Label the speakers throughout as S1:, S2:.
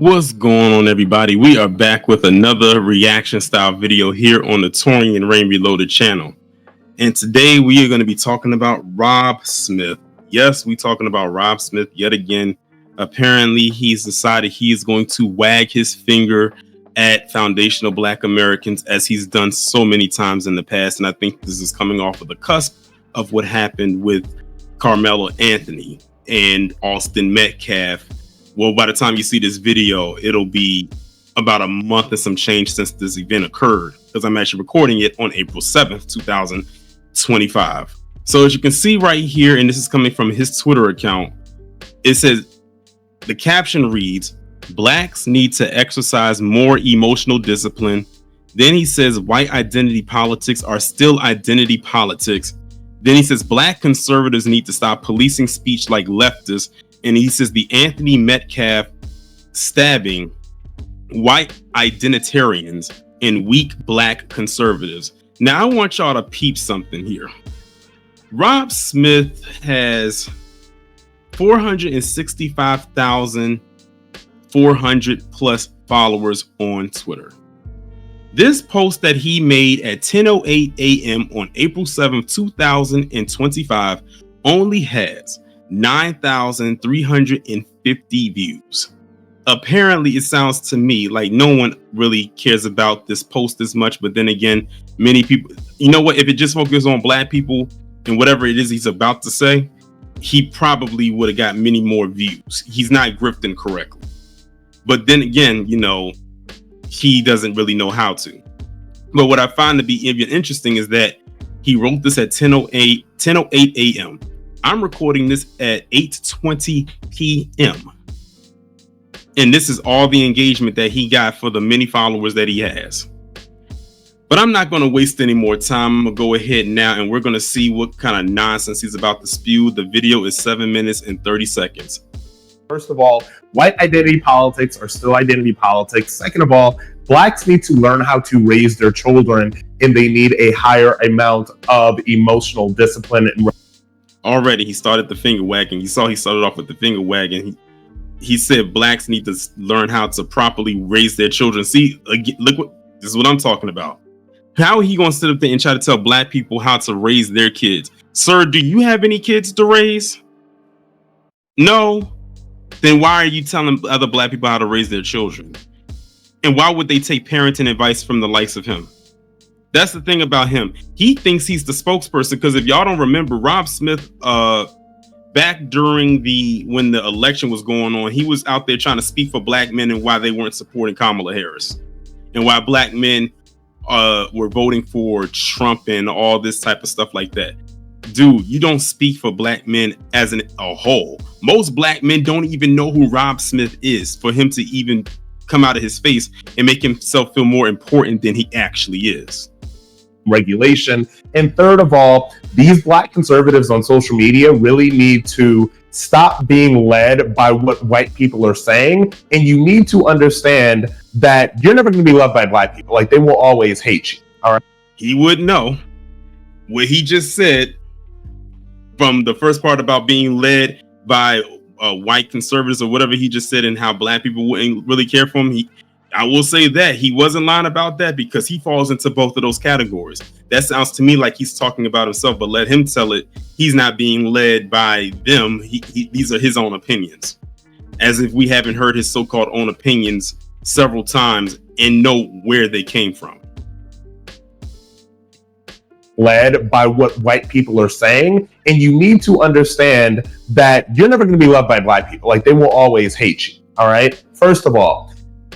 S1: What's going on, everybody? We are back with another reaction style video here on the Touring and Rain Reloaded channel. And today we are going to be talking about Rob Smith. Yes, we're talking about Rob Smith yet again. Apparently, he's decided he is going to wag his finger at foundational Black Americans as he's done so many times in the past. And I think this is coming off of the cusp of what happened with Carmelo Anthony and Austin Metcalf. Well, by the time you see this video, it'll be about a month and some change since this event occurred, because I'm actually recording it on April 7th, 2025. So as you can see right here, and this is coming from his Twitter account, it says, the caption reads, "Blacks need to exercise more emotional discipline." Then he says, white identity politics are still identity politics. Then he says, Black conservatives need to stop policing speech like leftists. And he says the Anthony Metcalf stabbing white identitarians and weak Black conservatives. Now, I want y'all to peep something here. Rob Smith has 465,400 plus followers on Twitter. This post that he made at 10:08 a.m. on April 7th, 2025 only has 9,350 views. Apparently, it sounds to me like no one really cares about this post as much. But then again, many people, you know what? If it just focuses on Black people and whatever it is he's about to say, he probably would have got many more views. He's not grifting correctly. But then again, you know, he doesn't really know how to. But what I find to be even interesting is that he wrote this at 10:08 a.m. I'm recording this at 8:20 p.m. And this is all the engagement that he got for the many followers that he has. But I'm not going to waste any more time. I'm going to go ahead now and we're going to see what kind of nonsense he's about to spew. The video is 7 minutes and 30 seconds.
S2: First of all, white identity politics are still identity politics. Second of all, Blacks need to learn how to raise their children, and they need a higher amount of emotional discipline.
S1: Already, he started the finger wagging. You saw he started off with the finger wagging. He said Blacks need to learn how to properly raise their children. See, again, look, this is what I'm talking about. How are he going to sit up there and try to tell Black people how to raise their kids? Sir, do you have any kids to raise? No. Then why are you telling other Black people how to raise their children? And why would they take parenting advice from the likes of him? That's the thing about him. He thinks he's the spokesperson, because if y'all don't remember, Rob Smith, back during when the election was going on, he was out there trying to speak for Black men and why they weren't supporting Kamala Harris and why Black men were voting for Trump and all this type of stuff like that. Dude, you don't speak for Black men as a whole. Most Black men don't even know who Rob Smith is for him to even come out of his face and make himself feel more important than he actually is.
S2: Regulation. And third of all, these Black conservatives on social media really need to stop being led by what white people are saying. And you need to understand that you're never going to be loved by Black people. Like, they will always hate you. All right.
S1: He wouldn't know what he just said from the first part about being led by white conservatives or whatever he just said, and how Black people wouldn't really care for him. I will say that he wasn't lying about that, because he falls into both of those categories. That sounds to me like he's talking about himself, but let him tell it. He's not being led by them. These are his own opinions, as if we haven't heard his so-called own opinions several times and know where they came from.
S2: Led by what white people are saying, and you need to understand that you're never going to be loved by Black people. Like, they will always hate you. All right. First of all,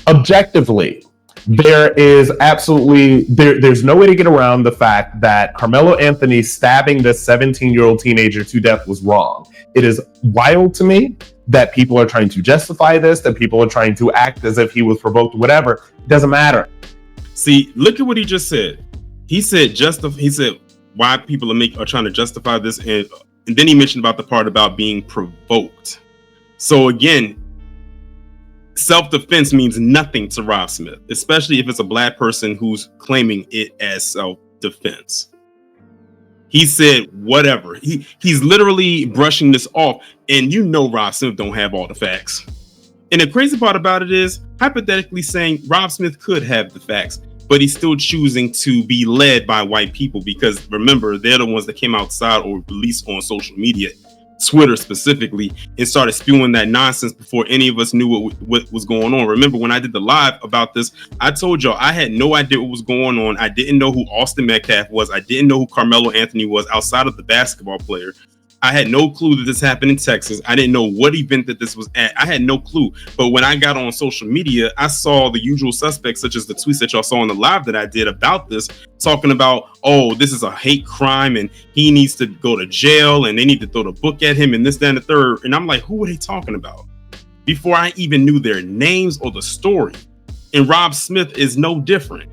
S2: objectively, there's no way to get around the fact that Carmelo Anthony stabbing this 17-year-old teenager to death was wrong. It is wild to me that people are trying to justify this, that people are trying to act as if he was provoked, whatever. It doesn't matter.
S1: See, look at what he just said. He said why people are trying to justify this, and then he mentioned about the part about being provoked. So again, self-defense means nothing to Rob Smith, especially if it's a Black person who's claiming it as self-defense. He said whatever. He's literally brushing this off, and you know Rob Smith don't have all the facts. And the crazy part about it is, hypothetically saying Rob Smith could have the facts, but he's still choosing to be led by white people because, remember, they're the ones that came outside or released on social media, Twitter specifically, and started spewing that nonsense before any of us knew what was going on. Remember, when I did the live about this, I told y'all I had no idea what was going on. I didn't know who Austin Metcalf was. I didn't know who Carmelo Anthony was outside of the basketball player. I had no clue that this happened in Texas. I didn't know what event that this was at. I had no clue. But when I got on social media, I saw the usual suspects, such as the tweets that y'all saw on the live that I did about this, talking about, oh, this is a hate crime and he needs to go to jail and they need to throw the book at him and this, that, and the third. And I'm like, who are they talking about? Before I even knew their names or the story. And Rob Smith is no different.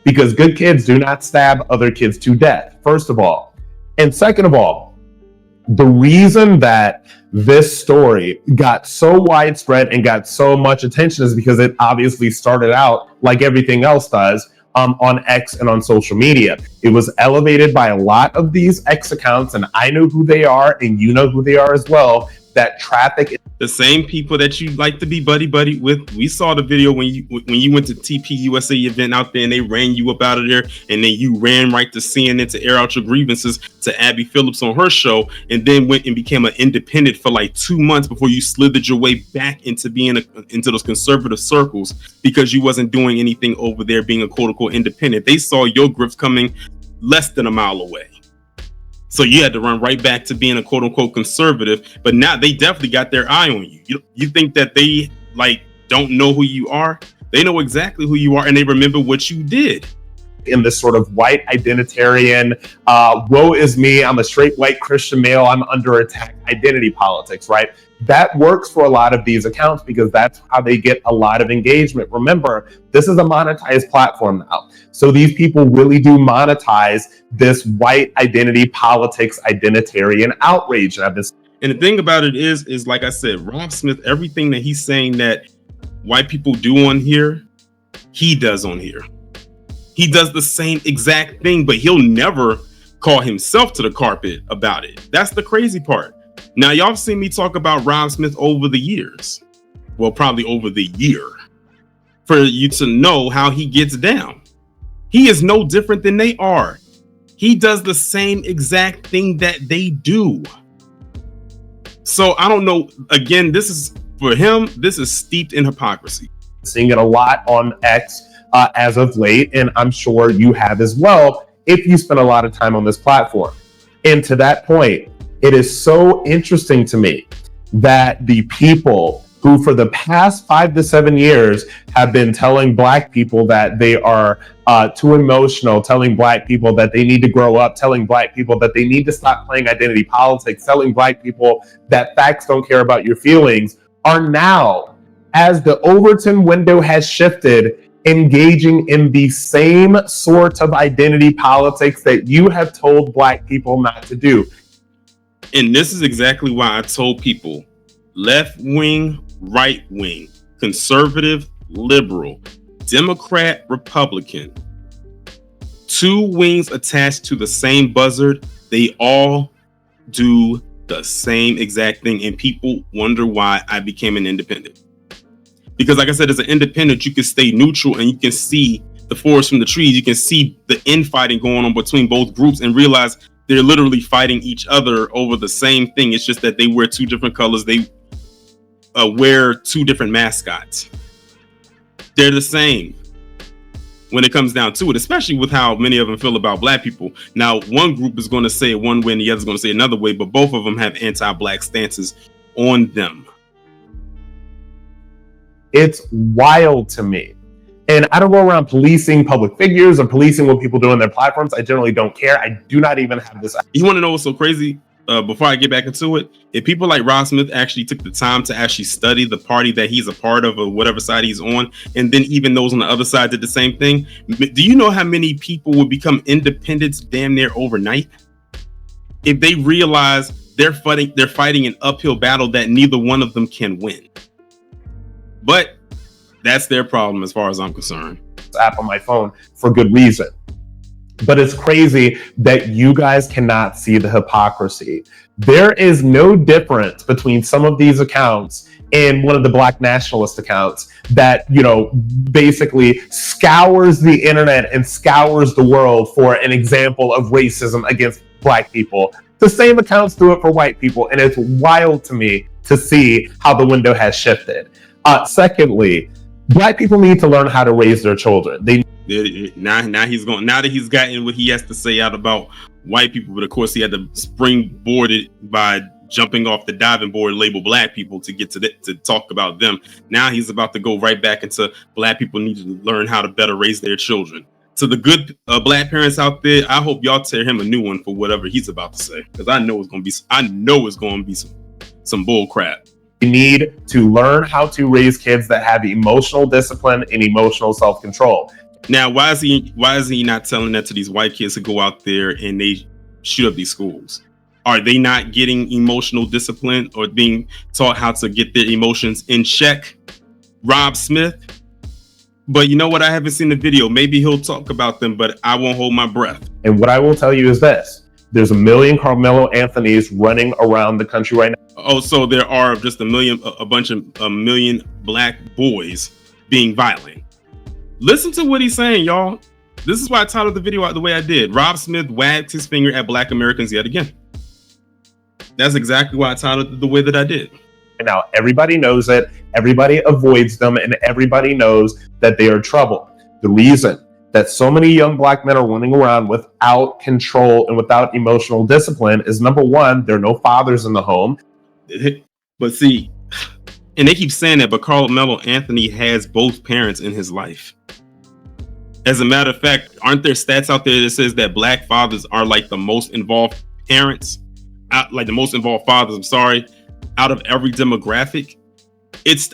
S2: Because good kids do not stab other kids to death, first of all. And second of all, the reason that this story got so widespread and got so much attention is because it obviously started out like everything else does on X and on social media. It was elevated by a lot of these X accounts, and I know who they are, and you know who they are as well, that traffic.
S1: The same people that you like to be buddy with. We saw the video when you went to TPUSA event out there and they ran you up out of there, and then you ran right to CNN to air out your grievances to Abby Phillips on her show, and then went and became an independent for like 2 months before you slithered your way back into being into those conservative circles because you wasn't doing anything over there being a quote unquote independent. They saw your grift coming less than a mile away. So you had to run right back to being a quote unquote conservative, but now they definitely got their eye on you. You think that they like don't know who you are? They know exactly who you are and they remember what you did.
S2: In this sort of white identitarian, woe is me, I'm a straight white Christian male, I'm under attack identity politics, right? That works for a lot of these accounts because that's how they get a lot of engagement. Remember, this is a monetized platform now. So these people really do monetize this white identity politics, identitarian outrage.
S1: And the thing about it is like I said, Rob Smith, everything that he's saying that white people do on here, he does on here. He does the same exact thing, but he'll never call himself to the carpet about it. That's the crazy part. Now, y'all have seen me talk about Rob Smith over the years. Well, probably over the year. For you to know how he gets down. He is no different than they are. He does the same exact thing that they do. So I don't know. Again, this is, for him, this is steeped in hypocrisy.
S2: Seeing it a lot on X as of late, and I'm sure you have as well if you spend a lot of time on this platform. And to that point, it is so interesting to me that the people who for the past 5 to 7 years have been telling Black people that they are too emotional, telling Black people that they need to grow up, telling Black people that they need to stop playing identity politics, telling Black people that facts don't care about your feelings, are now, as the Overton window has shifted, engaging in the same sort of identity politics that you have told Black people not to do.
S1: And this is exactly why I told people, left wing, right wing, conservative, liberal, Democrat, Republican, two wings attached to the same buzzard, they all do the same exact thing. And people wonder why I became an independent. Because like I said, as an independent, you can stay neutral and you can see the forest from the trees. You can see the infighting going on between both groups and realize they're literally fighting each other over the same thing. It's just that they wear two different colors. They wear two different mascots. They're the same when it comes down to it, especially with how many of them feel about Black people. Now, one group is going to say it one way and the other is going to say another way, but both of them have anti-Black stances on them.
S2: It's wild to me. And I don't go around policing public figures or policing what people do on their platforms. I generally don't care. I do not even have this.
S1: You want to know what's so crazy? Before I get back into it, if people like Rob Smith actually took the time to actually study the party that he's a part of or whatever side he's on, and then even those on the other side did the same thing, do you know how many people would become independents damn near overnight? If they realize they're fighting an uphill battle that neither one of them can win. But that's their problem as far as I'm concerned.
S2: App on my phone for good reason. But it's crazy that you guys cannot see the hypocrisy. There is no difference between some of these accounts and one of the Black nationalist accounts that, basically scours the internet and scours the world for an example of racism against Black people. The same accounts do it for white people, and it's wild to me to see how the window has shifted. Secondly, Black people need to learn how to raise their children.
S1: Now that he's gotten what he has to say out about white people, but of course he had to springboard it by jumping off the diving board, label Black people to get to talk about them. Now he's about to go right back into Black people need to learn how to better raise their children. To the good Black parents out there, I hope y'all tear him a new one for whatever he's about to say, because I know it's going to be some bull crap.
S2: You need to learn how to raise kids that have emotional discipline and emotional self-control.
S1: Now, why is he not telling that to these white kids to go out there and they shoot up these schools? Are they not getting emotional discipline or being taught how to get their emotions in check? Rob Smith. But you know what? I haven't seen the video. Maybe he'll talk about them, but I won't hold my breath.
S2: And what I will tell you is this. There's a million Carmelo Anthonys running around the country right now.
S1: Oh, so there are just a million Black boys being violent. Listen to what he's saying, y'all. This is why I titled the video out the way I did. Rob Smith wags his finger at Black Americans yet again. That's exactly why I titled it the way that I did.
S2: Now, everybody knows it. Everybody avoids them, and everybody knows that they are trouble. The reason that so many young Black men are running around without control and without emotional discipline is, number one, there are no fathers in the home.
S1: But see, and they keep saying that, but Carmelo Anthony has both parents in his life. As a matter of fact, aren't there stats out there that says that Black fathers are like the most involved parents, like the most involved fathers, out of every demographic?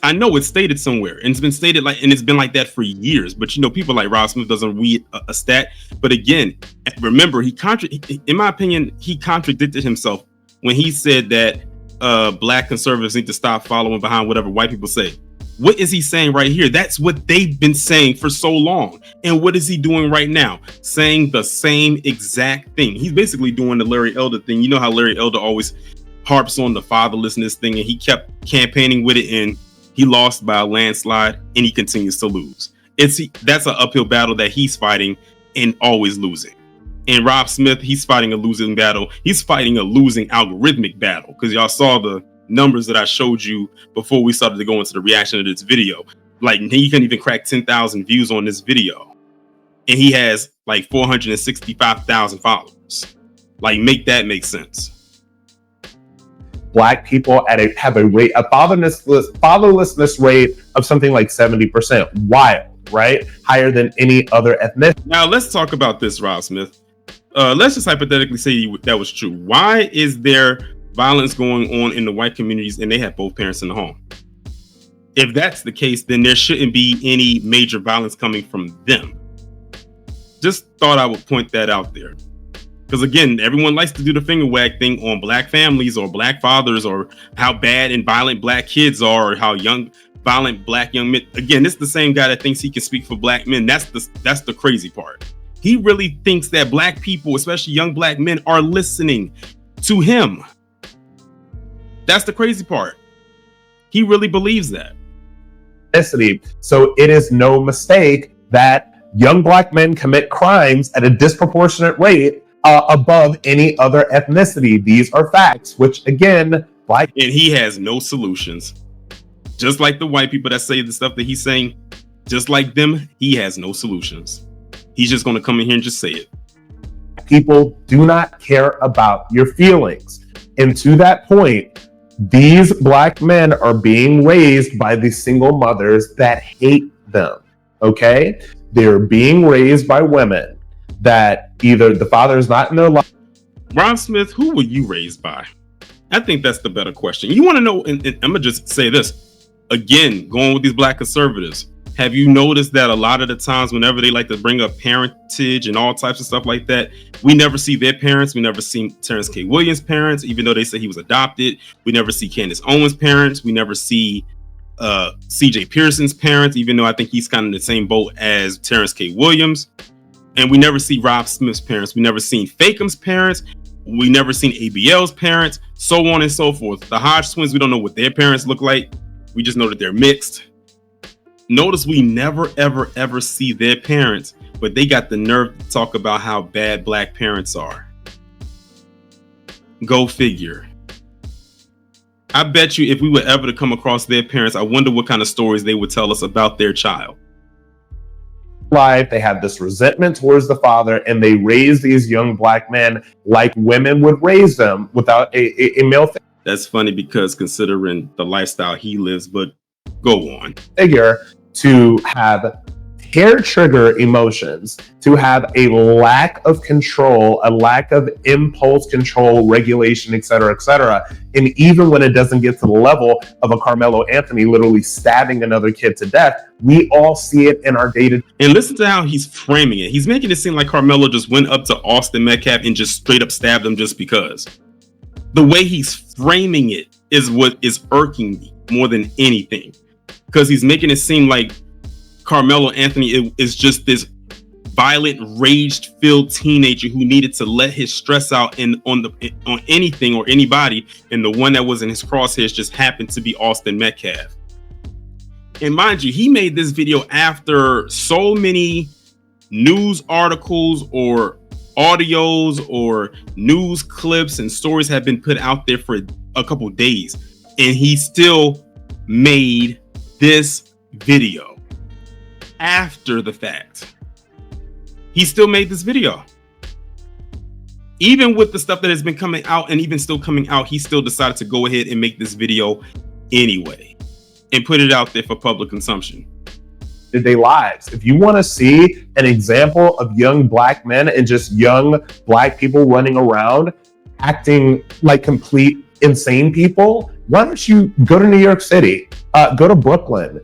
S1: I know it's stated somewhere, and it's been stated and it's been like that for years. But people like Rob Smith doesn't read a stat. But again, remember, in my opinion, he contradicted himself when he said that Black conservatives need to stop following behind whatever white people say. What is he saying right here? That's what they've been saying for so long. And what is he doing right now? Saying the same exact thing. He's basically doing the Larry Elder thing. You know how Larry Elder always harps on the fatherlessness thing, and he kept campaigning with it, and he lost by a landslide, and he continues to lose. That's an uphill battle that he's fighting and always losing. And Rob Smith, he's fighting a losing battle. He's fighting a losing algorithmic battle, because y'all saw the numbers that I showed you before we started to go into the reaction of this video. Like, he couldn't even crack 10,000 views on this video, and he has like 465,000 followers. Like, make that make sense.
S2: Black people have a fatherlessness rate of something like 70%. Wild, right? Higher than any other ethnicity.
S1: Now let's talk about this, Rob Smith. Let's just hypothetically say that was true. Why is there violence going on in the white communities and they have both parents in the home? If that's the case, then there shouldn't be any major violence coming from them. Just thought I would point that out there. Because again, everyone likes to do the finger wag thing on Black families or Black fathers, or how bad and violent Black kids are, or how violent Black young men. Again, it's the same guy that thinks he can speak for Black men. That's the crazy part. He really thinks that Black people, especially young Black men, are listening to him. That's the crazy part. He really believes that.
S2: So it is no mistake that young Black men commit crimes at a disproportionate rate above any other ethnicity. These are facts, which again, and
S1: he has no solutions. Just like the white people that say the stuff that he's saying, just like them, he has no solutions. He's just going to come in here and just say it.
S2: People do not care about your feelings. And to that point, these Black men are being raised by the single mothers that hate them. Okay? They're being raised by women that either the father is not in their life.
S1: Rob Smith, who were you raised by? I think that's the better question. You want to know, and I'm going to just say this. Again, going with these Black conservatives, have you noticed that a lot of the times whenever they like to bring up parentage and all types of stuff like that, we never see their parents. We never see Terrence K. Williams' parents, even though they say he was adopted. We never see Candace Owens' parents. We never see C.J. Pearson's parents, even though I think he's kind of in the same boat as Terrence K. Williams. And we never see Rob Smith's parents. We never seen Fakem's parents. We never seen ABL's parents, so on and so forth. The Hodge twins, we don't know what their parents look like. We just know that they're mixed. Notice we never, ever, ever see their parents, but they got the nerve to talk about how bad black parents are. Go figure. I bet you if we were ever to come across their parents, I wonder what kind of stories they would tell us about their child.
S2: Life, they have this resentment towards the father, and they raise these young black men like women would raise them without a male
S1: That's funny because considering the lifestyle he lives, but go on.
S2: Figure to have hair trigger emotions, to have a lack of control, a lack of impulse control, regulation, etc., etc. And even when it doesn't get to the level of a Carmelo Anthony literally stabbing another kid to death, we all see it in our data.
S1: And listen to how he's framing it. He's making it seem like Carmelo just went up to Austin Metcalf and just straight up stabbed him just because. The way he's framing it is what is irking me more than anything, because he's making it seem like Carmelo Anthony is just this violent, rage-filled teenager who needed to let his stress out on anything or anybody, and the one that was in his crosshairs just happened to be Austin Metcalf. And mind you, he made this video after so many news articles or audios or news clips and stories have been put out there for a couple days, and he still made this video after the fact. He still made this video. Even with the stuff that has been coming out and even still coming out, he still decided to go ahead and make this video anyway and put it out there for public consumption.
S2: Their lives. If you want to see an example of young black men and just young black people running around acting like complete insane people, why don't you go to New York City, go to Brooklyn,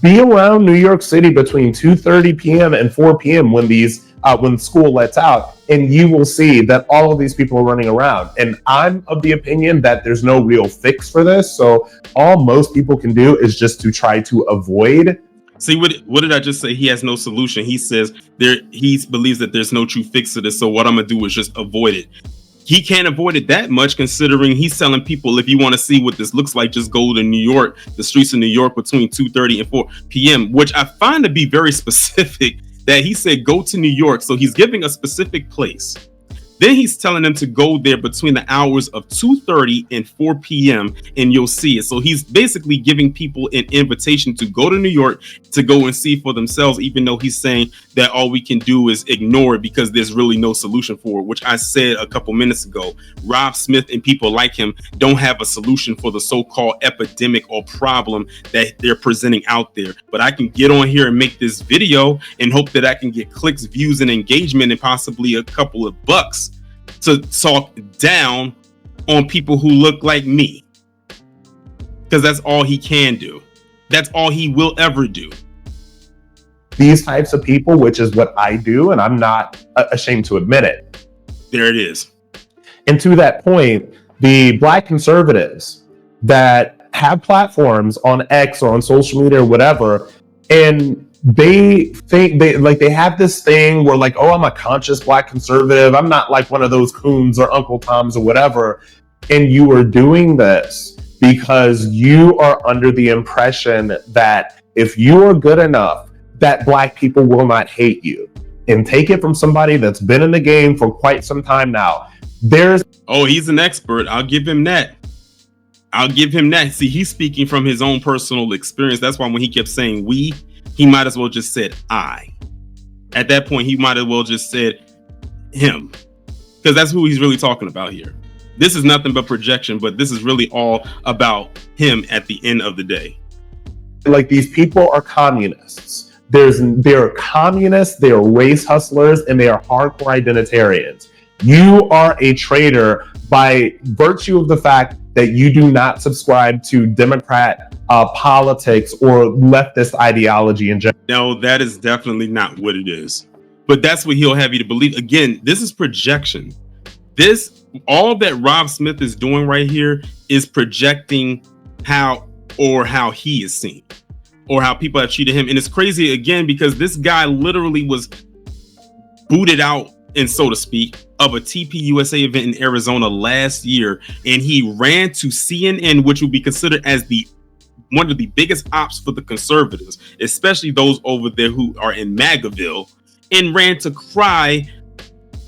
S2: be around New York City between 2:30 p.m. and 4 p.m. when school lets out, and you will see that all of these people are running around. And I'm of the opinion that there's no real fix for this. So all most people can do is just to try to avoid.
S1: See, what did I just say? He has no solution. He says he believes that there's no true fix to this. So what I'm gonna do is just avoid it. He can't avoid it that much, considering he's telling people, if you want to see what this looks like, just go to New York, the streets of New York between 2:30 and 4 p.m., which I find to be very specific, that he said go to New York. So he's giving a specific place. Then he's telling them to go there between the hours of 2:30 and 4 p.m. and you'll see it. So he's basically giving people an invitation to go to New York to go and see for themselves, even though he's saying that all we can do is ignore it because there's really no solution for it, which I said a couple minutes ago. Rob Smith and people like him don't have a solution for the so-called epidemic or problem that they're presenting out there. But I can get on here and make this video and hope that I can get clicks, views, and engagement, and possibly a couple of bucks to talk down on people who look like me, because that's all he can do. That's all he will ever do.
S2: These types of people, which is what I do, and I'm not ashamed to admit it.
S1: There it is.
S2: And to that point, the black conservatives that have platforms on X or on social media or whatever, and they think they have this thing where like, oh, I'm a conscious black conservative. I'm not like one of those coons or Uncle Toms or whatever. And you are doing this because you are under the impression that if you are good enough, that black people will not hate you. And take it from somebody that's been in the game for quite some time now.
S1: Oh, he's an expert. I'll give him that. See, he's speaking from his own personal experience. That's why when he kept saying we, he might as well just said I. At that point, he might as well just said him, because that's who he's really talking about here. This is nothing but projection, but this is really all about him at the end of the day.
S2: Like, these people are communists. They're communists, they are race hustlers, and they are hardcore identitarians. You are a traitor by virtue of the fact that you do not subscribe to Democrat politics or leftist ideology in general.
S1: No, that is definitely not what it is. But that's what he'll have you to believe. Again, this is projection. All that Rob Smith is doing right here is projecting how he is seen or how people have treated him. And it's crazy again, because this guy literally was booted out, and so to speak, of a TPUSA event in Arizona last year, and he ran to CNN, which would be considered as one of the biggest ops for the conservatives, especially those over there who are in MAGAville, and ran to cry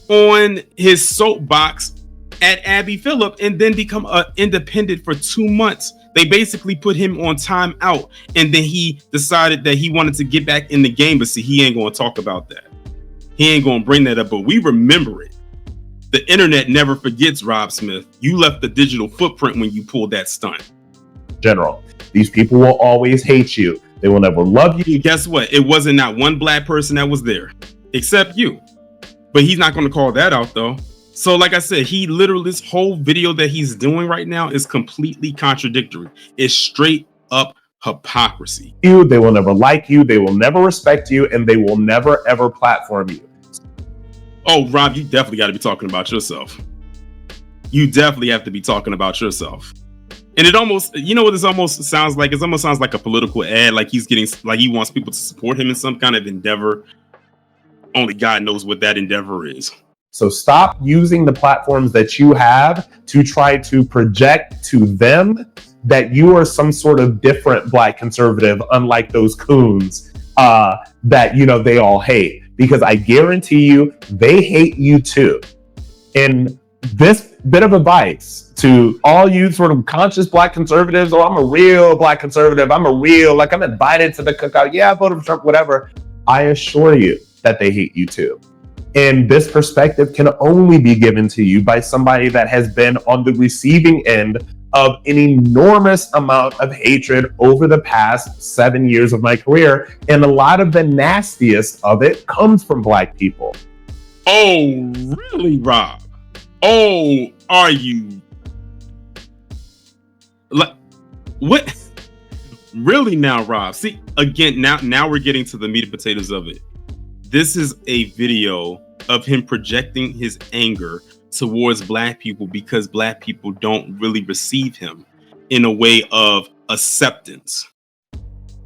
S1: on his soapbox at Abby Phillip, and then become an independent for 2 months. They basically put him on timeout, and then he decided that he wanted to get back in the game, but see, he ain't going to talk about that. He ain't going to bring that up, but we remember it. The internet never forgets, Rob Smith. You left a digital footprint when you pulled that stunt.
S2: General, these people will always hate you. They will never love you.
S1: And guess what? It wasn't not one black person that was there, except you. But he's not going to call that out, though. So like I said, this whole video that he's doing right now is completely contradictory. It's straight up hypocrisy.
S2: They will never like you. They will never respect you, and they will never, ever platform you.
S1: Oh, Rob, you definitely got to be talking about yourself. You definitely have to be talking about yourself. And it almost, you know what this almost sounds like? It almost sounds like a political ad, like he wants people to support him in some kind of endeavor. Only God knows what that endeavor is.
S2: So stop using the platforms that you have to try to project to them that you are some sort of different black conservative, unlike those coons that, you know, they all hate. Because I guarantee you, they hate you too. And this bit of advice to all you sort of conscious black conservatives, oh, I'm a real black conservative, I'm invited to the cookout, yeah, I voted for Trump, whatever. I assure you that they hate you too. And this perspective can only be given to you by somebody that has been on the receiving end of an enormous amount of hatred over the past 7 years of my career. And a lot of the nastiest of it comes from black people.
S1: Oh, really, Rob? Oh, are you? Like, what? Really now, Rob? See, again, now we're getting to the meat and potatoes of it. This is a video of him projecting his anger towards black people because black people don't really receive him in a way of acceptance.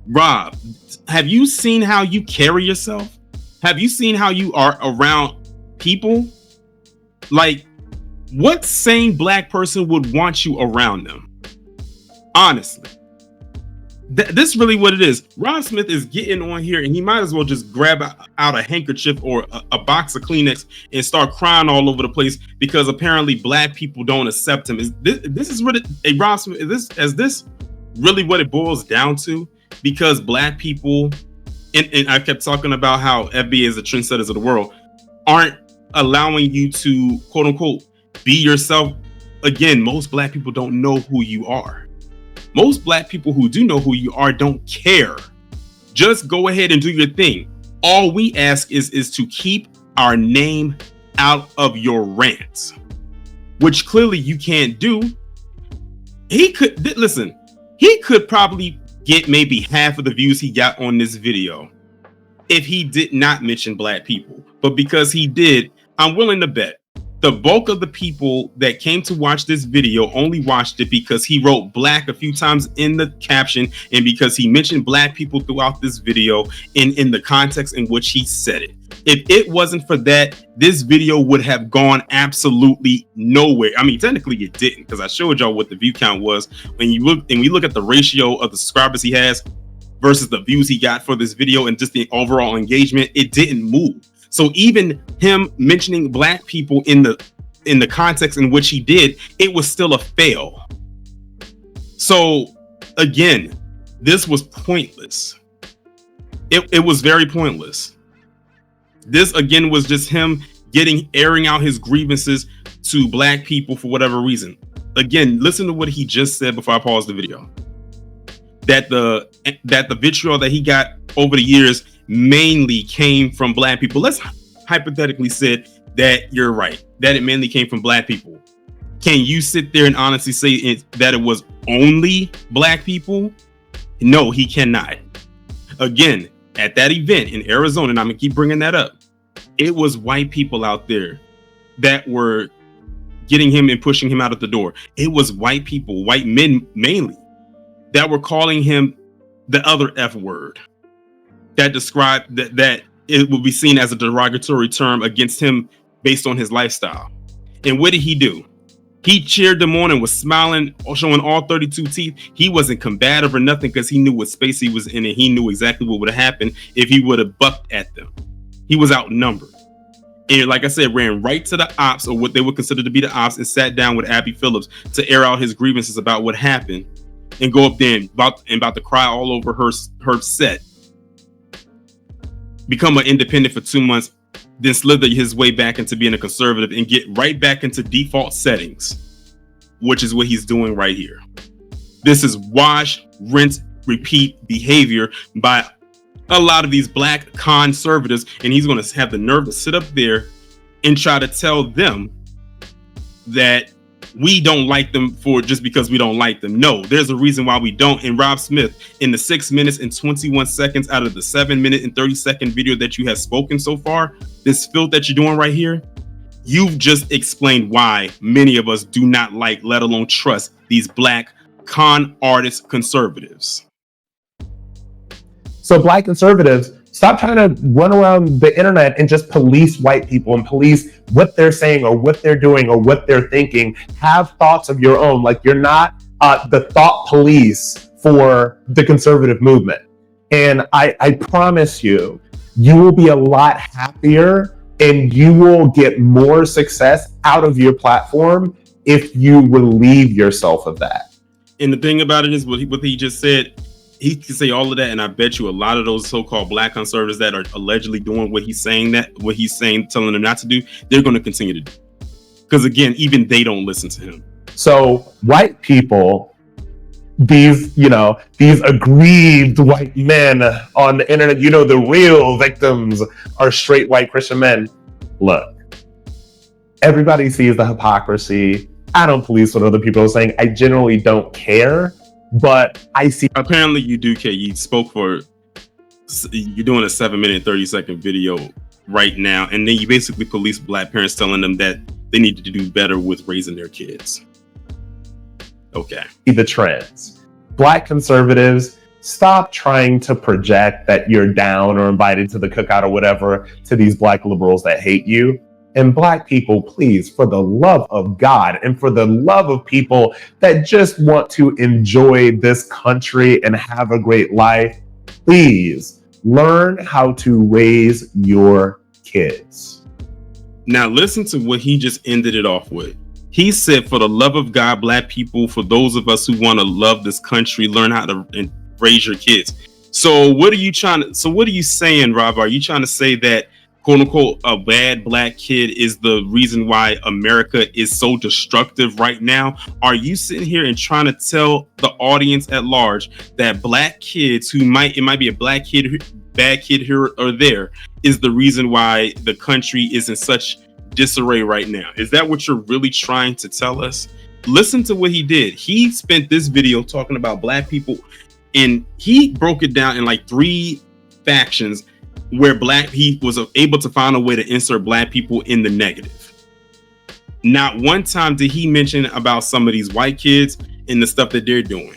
S1: Rob, have you seen how you carry yourself? Have you seen how you are around people? Like, what sane black person would want you around them? Honestly. This is really what it is. Rob Smith is getting on here and he might as well just grab out a handkerchief or a box of Kleenex and start crying all over the place because apparently black people don't accept him. This is really a Rob Smith. Is this really what it boils down to? Because black people, and I kept talking about how FBA is the trendsetters of the world, aren't allowing you to quote unquote be yourself. Again, most black people don't know who you are. Most black people who do know who you are don't care. Just go ahead and do your thing. All we ask is to keep our name out of your rants, which clearly you can't do. He could probably get maybe half of the views he got on this video if he did not mention black people. But because he did, I'm willing to bet the bulk of the people that came to watch this video only watched it because he wrote black a few times in the caption and because he mentioned black people throughout this video in the context in which he said it. If it wasn't for that, this video would have gone absolutely nowhere. I mean, technically it didn't, because I showed y'all what the view count was. When you look and we look at the ratio of the subscribers he has versus the views he got for this video and just the overall engagement, it didn't move. So even him mentioning black people in the context in which he did, it was still a fail. So again, this was pointless. It was very pointless. This again was just him airing out his grievances to black people for whatever reason. Again, listen to what he just said before I pause the video. That the vitriol that he got over the years mainly came from black people. Let's hypothetically say that you're right, that it mainly came from black people. Can you sit there and honestly say that it was only black people? No, he cannot. Again, at that event in Arizona, and I'm gonna keep bringing that up, it was white people out there that were getting him and pushing him out of the door. It was white people, white men mainly, that were calling him the other F word, that described that it will be seen as a derogatory term against him based on his lifestyle. And what did he do? He cheered them on and was smiling, showing all 32 teeth. He wasn't combative or nothing because he knew what space he was in, and he knew exactly what would have happened if he would have bucked at them. He was outnumbered. And like I said, ran right to the ops, or what they would consider to be the ops, and sat down with Abby Phillips to air out his grievances about what happened, and go up there and about to cry all over her set. Become an independent for 2 months, then slither his way back into being a conservative and get right back into default settings, which is what he's doing right here. This is wash, rinse, repeat behavior by a lot of these black conservatives, and he's going to have the nerve to sit up there and try to tell them that we don't like them for just because we don't like them. No, there's a reason why we don't. And Rob Smith, in the 6 minutes and 21 seconds out of the 7 minute and 30-second video that you have spoken so far, this filth that you're doing right here, you've just explained why many of us do not like, let alone trust, these black con artist conservatives.
S2: So black conservatives, stop trying to run around the internet and just police white people and police what they're saying or what they're doing or what they're thinking. Have thoughts of your own. Like, you're not the thought police for the conservative movement. And I promise you, you will be a lot happier and you will get more success out of your platform if you relieve yourself of that.
S1: And the thing about it is what he just said. He can say all of that, and I bet you a lot of those so-called black conservatives that are allegedly doing what he's saying, telling them not to do, they're going to continue to do. Because again, even they don't listen to him.
S2: So white people, these aggrieved white men on the internet, the real victims are straight white Christian men. Look, everybody sees the hypocrisy. I don't police what other people are saying. I generally don't care. But I see.
S1: Apparently you do care. You're doing a 7 minute, 30-second video right now. And then you basically police black parents, telling them that they need to do better with raising their kids. Okay.
S2: The trends. Black conservatives, stop trying to project that you're down or invited to the cookout or whatever to these black liberals that hate you. And black people, please, for the love of God and for the love of people that just want to enjoy this country and have a great life, please learn how to raise your kids.
S1: Now listen to what he just ended it off with. He said, for the love of God, black people, for those of us who want to love this country, learn how to raise your kids. So what are you saying, Rob? Are you trying to say that, quote unquote, a bad black kid is the reason why America is so destructive right now? Are you sitting here and trying to tell the audience at large that black kids it might be a bad kid here or there, is the reason why the country is in such disarray right now? Is that what you're really trying to tell us? Listen to what he did. He spent this video talking about black people, and he broke it down in like 3 factions where he was able to find a way to insert black people in the negative. Not one time did he mention about some of these white kids and the stuff that they're doing.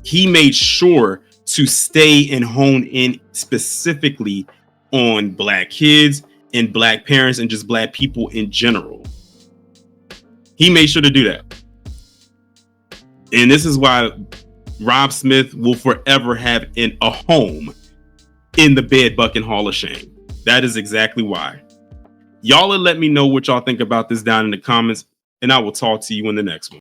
S1: He made sure to stay and hone in specifically on black kids and black parents and just black people in general. He made sure to do that. And this is why Rob Smith will forever have a home in the bed bucking Hall of Shame. That is exactly why. Y'all let me know what y'all think about this down in the comments, and I will talk to you in the next one.